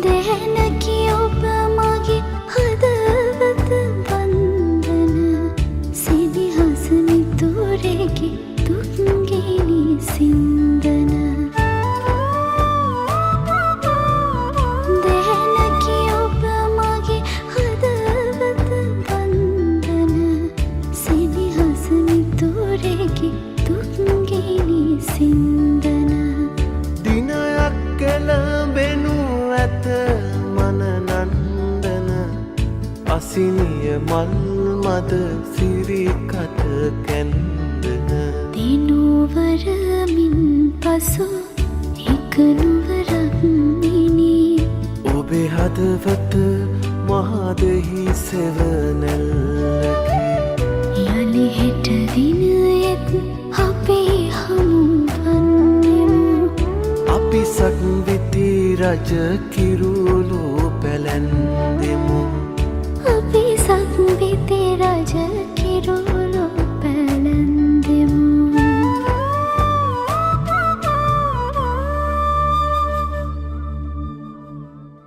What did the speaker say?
දැනකි ඔබ මගේ හදවත වන්දන සිදිහස මිතුරෙකි දුක්ගිනි සින්දන දැනකි ඔබ මගේ හදවත වන්දන සිදිහස මිතුරෙකි දුක්ගිනි සින්දන දිනයක් කෙළඹෙනු ඇත මන නන්දන අසිනිය මල් මද සිරිකට කැන්දන දිනුවරමින් පසු එක නුවරක් මිනී ඔබේ හදවත මහදෙහි සෙවනැල්ලකි යළි හෙට දිනයෙත් අපි හමුවන්නෙමු අපි සක්විති රජ කිරුළු පැලැන්දෙමු